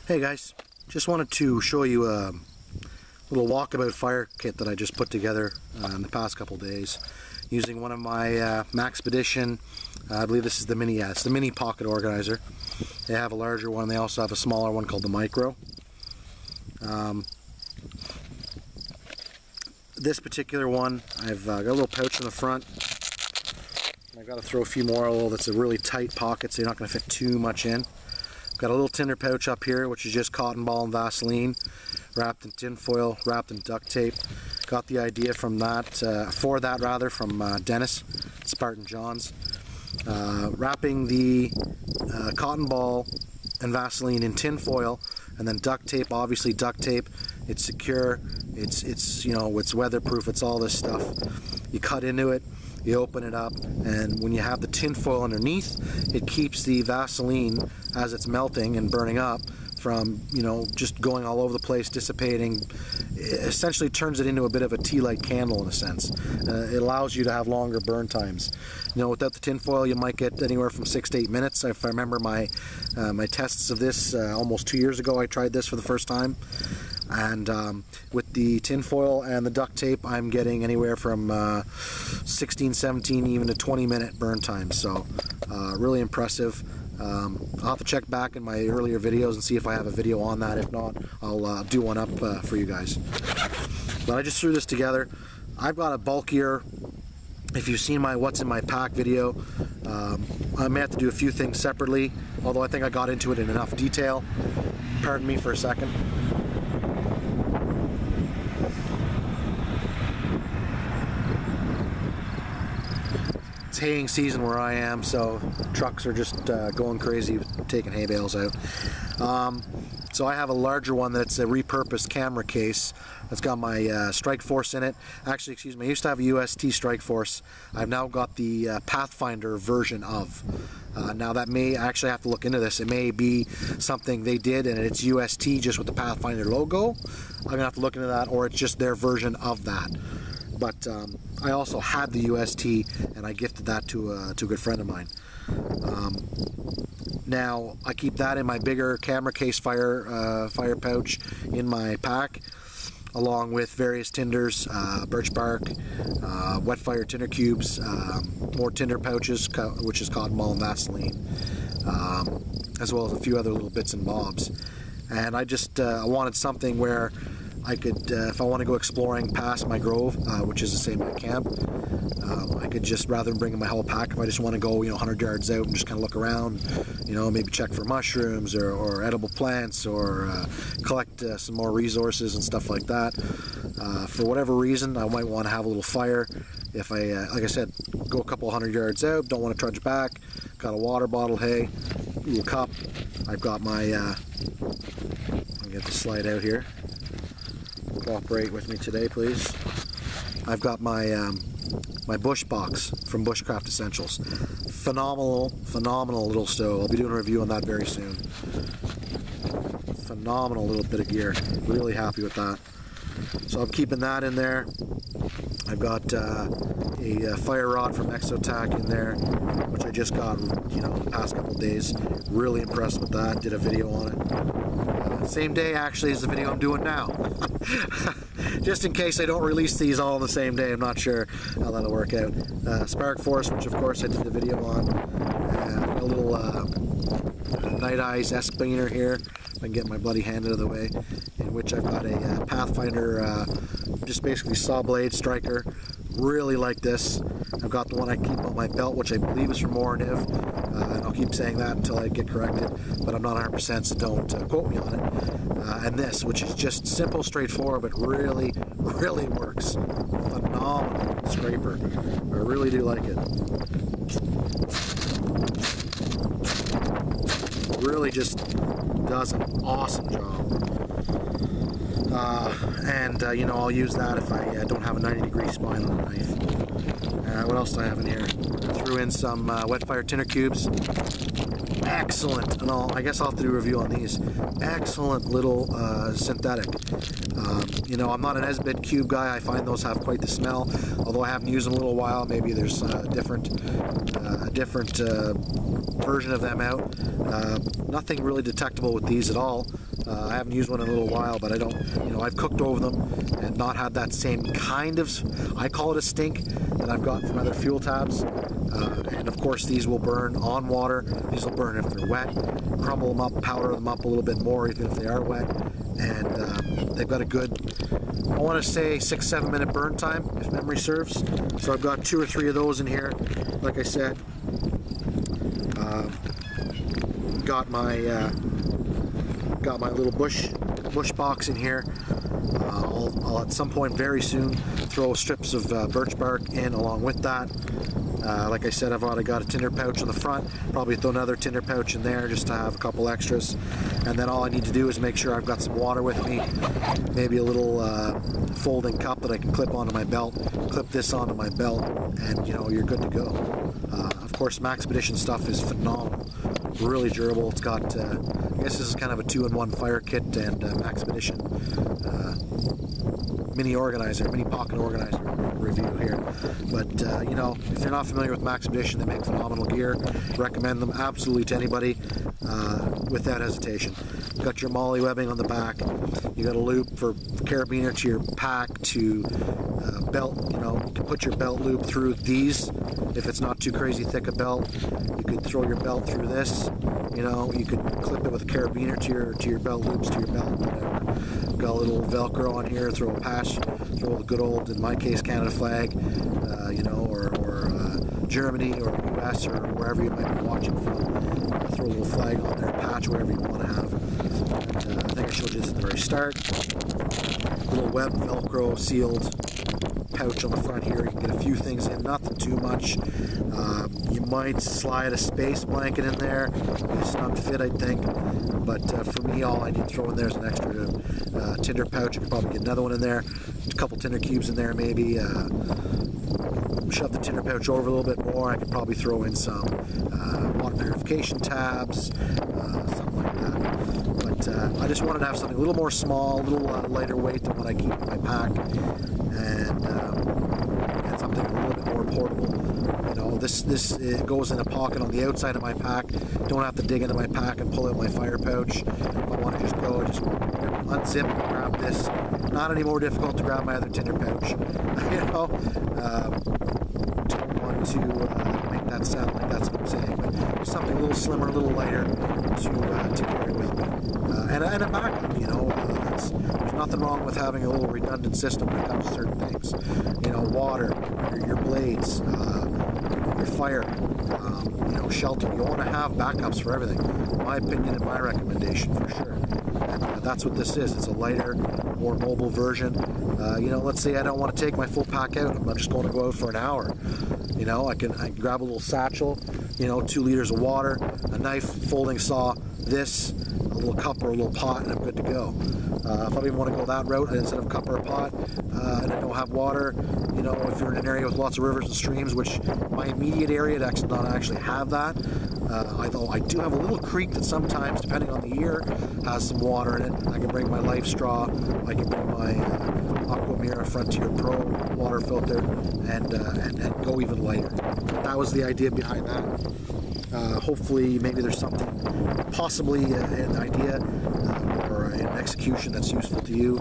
Hey guys, just wanted to show you a little walkabout fire kit that I just put together in the past couple days using one of my Maxpedition, I believe this is the mini, it's the mini pocket organizer. They have a larger one, they also have a smaller one called the micro. This particular one, I've got a little pouch in the front. I've got to throw a few more, although that's a really tight pocket so you're not going to fit too much in. Got a little tinder pouch up here, which is just cotton ball and Vaseline, wrapped in tin foil, wrapped in duct tape. Got the idea from that, from Dennis, Spartan Johns. Wrapping the cotton ball and Vaseline in tin foil, and then duct tape. Obviously, duct tape. It's secure. It's you know, it's weatherproof. It's all this stuff. You cut into it. You open it up, and when you have the tin foil underneath, it keeps the Vaseline, as it's melting and burning up, from, you know, just going all over the place, dissipating. It essentially turns it into a bit of a tea light candle in a sense. It allows you to have longer burn times. You know, without the tin foil, you might get anywhere from 6 to 8 minutes. If I remember my my tests of this almost 2 years ago, I tried this for the first time. And with the tin foil and the duct tape, I'm getting anywhere from 16, 17, even to 20-minute burn time. So really impressive. I'll have to check back in my earlier videos and see if I have a video on that. If not, I'll do one up for you guys. But I just threw this together. I've got a bulkier. If you've seen my what's in my pack video, I may have to do a few things separately, although I think I got into it in enough detail. Pardon me for a second. It's haying season where I am, so trucks are just going crazy with taking hay bales out. So I have a larger one that's a repurposed camera case that's got my Strike Force in it. Actually, excuse me, I used to have a UST Strike Force. I've now got the Pathfinder version of. Now that may, I actually have to look into this. It may be something they did and it's UST just with the Pathfinder logo. I'm gonna have to look into that, or it's just their version of that. But I also had the UST, and I gifted that to a good friend of mine. Now I keep that in my bigger camera case fire pouch in my pack, along with various tinders, birch bark, wet fire tinder cubes, more tinder pouches, which is cotton ball and Vaseline, as well as a few other little bits and bobs. And I just I wanted something where I could, if I want to go exploring past my grove, which is the same my camp, I could just, rather than bringing my whole pack, if I just want to go, you know, 100 yards out and just kind of look around, you know, maybe check for mushrooms or edible plants, or collect some more resources and stuff like that. For whatever reason, I might want to have a little fire. If I, like I said, go a couple 100 yards out, don't want to trudge back, got a water bottle, hay, little cup. I've got my, I'll get the slide out here. Cooperate with me today, please. I've got my my bush box from Bushcraft Essentials. Phenomenal little stove. I'll be doing a review on that very soon. Phenomenal little bit of gear. Really happy with that. So I'm keeping that in there. I've got a fire rod from Exotac in there, which I just got, you know, the past couple days. Really impressed with that. Did a video on it. Same day actually as the video I'm doing now. Just in case I don't release these all on the same day, I'm not sure how that'll work out. Spark Force, which of course I did the video on. A little Night Eyes S-Spinner here, if I can get my bloody hand out of the way, in which I've got a Pathfinder, just basically saw blade striker. Really like this. I've got the one I keep on my belt, which I believe is from Orniv, and I'll keep saying that until I get corrected, but I'm not 100%, so don't quote me on it. And this, which is just simple, straightforward, but really works. Phenomenal scraper. I really do like it. Really just does an awesome job. You know, I'll use that if I don't have a 90-degree spine on the knife. What else do I have in here? I threw in some wet fire tinder cubes. Excellent, and I guess I'll have to do a review on these. Excellent little synthetic. You know, I'm not an Esbit cube guy. I find those have quite the smell. Although I haven't used them in a little while, maybe there's a different version of them out. Nothing really detectable with these at all. I haven't used one in a little while, but I don't, I've cooked over them and not had that same kind of, I call it a stink, that I've gotten from other fuel tabs. And of course these will burn on water. These will burn if they're wet. Crumble them up, powder them up a little bit more even if they are wet. And they've got a good, I want to say 6-7 minute burn time if memory serves. So I've got 2 or 3 of those in here. Like I said, got my little bush box in here. I'll at some point very soon throw strips of birch bark in along with that. Like I said, I've already got a tinder pouch on the front. Probably throw another tinder pouch in there just to have a couple extras. And then all I need to do is make sure I've got some water with me. Maybe a little folding cup that I can clip onto my belt. Clip this onto my belt, and you're good to go. Of course, Maxpedition stuff is phenomenal. Really durable. It's got, I guess this is kind of a 2-in-1 fire kit and Maxpedition mini pocket organizer review here. But if you're not familiar with Maxpedition, they make phenomenal gear. Recommend them absolutely to anybody without hesitation. You've got your MOLLE webbing on the back. You got a loop for carabiner to your pack to belt. You can put your belt loop through these if it's not too crazy thick a belt. You could throw your belt through this. You could clip it with a carabiner to your belt loops, to your belt, whatever. Got a little Velcro on here, throw a patch, throw the good old, in my case, Canada flag, or Germany or US or wherever you might be watching from. Throw a little flag on there, patch, whatever you want to have. And, I think I showed you this at the very start. Little web Velcro sealed pouch on the front here. You can get a few things in, nothing too much. You might slide a space blanket in there. It's not fit, I think. But for me, all I need to throw in there is an extra tinder pouch. I could probably get another one in there. A couple tinder cubes in there, maybe. Shove the tinder pouch over a little bit more. I could probably throw in some water purification tabs, something like that. But I just wanted to have something a little more small, a little lighter weight than what I keep in my pack, and something a little bit more portable. This it goes in a pocket on the outside of my pack. Don't have to dig into my pack and pull out my fire pouch. If I want to just go, just unzip and grab this. Not any more difficult to grab my other tinder pouch. Don't want to make that sound like that's what I'm saying, but something a little slimmer, a little lighter to carry with me. And a backup, there's nothing wrong with having a little redundant system when it comes to certain things. Water, your blades, your fire, shelter. You want to have backups for everything. My opinion and my recommendation for sure. And that's what this is. It's a lighter, more mobile version. Let's say I don't want to take my full pack out. I'm just going to go out for an hour. I can grab a little satchel, 2 liters of water, a knife, folding saw, this, a little cup or a little pot, and I'm good to go. If I even want to go that route, instead of a cup or a pot, and I don't have water, if you're in an area with lots of rivers and streams, which my immediate area does not actually have that, although I do have a little creek that sometimes, depending on the year, has some water in it. I can bring my Life Straw, I can bring my Aquamira Frontier Pro water filter, and go even lighter. That was the idea behind that. Hopefully, maybe there's something, possibly an idea or an execution that's useful to you.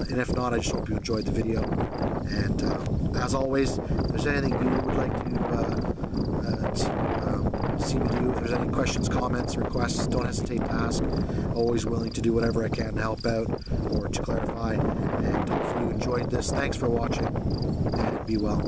And if not, I just hope you enjoyed the video. And as always, if there's anything you would like to see me do, if there's any questions, comments, requests, don't hesitate to ask. Always willing to do whatever I can to help out or to clarify. And hopefully you enjoyed this. Thanks for watching, and be well.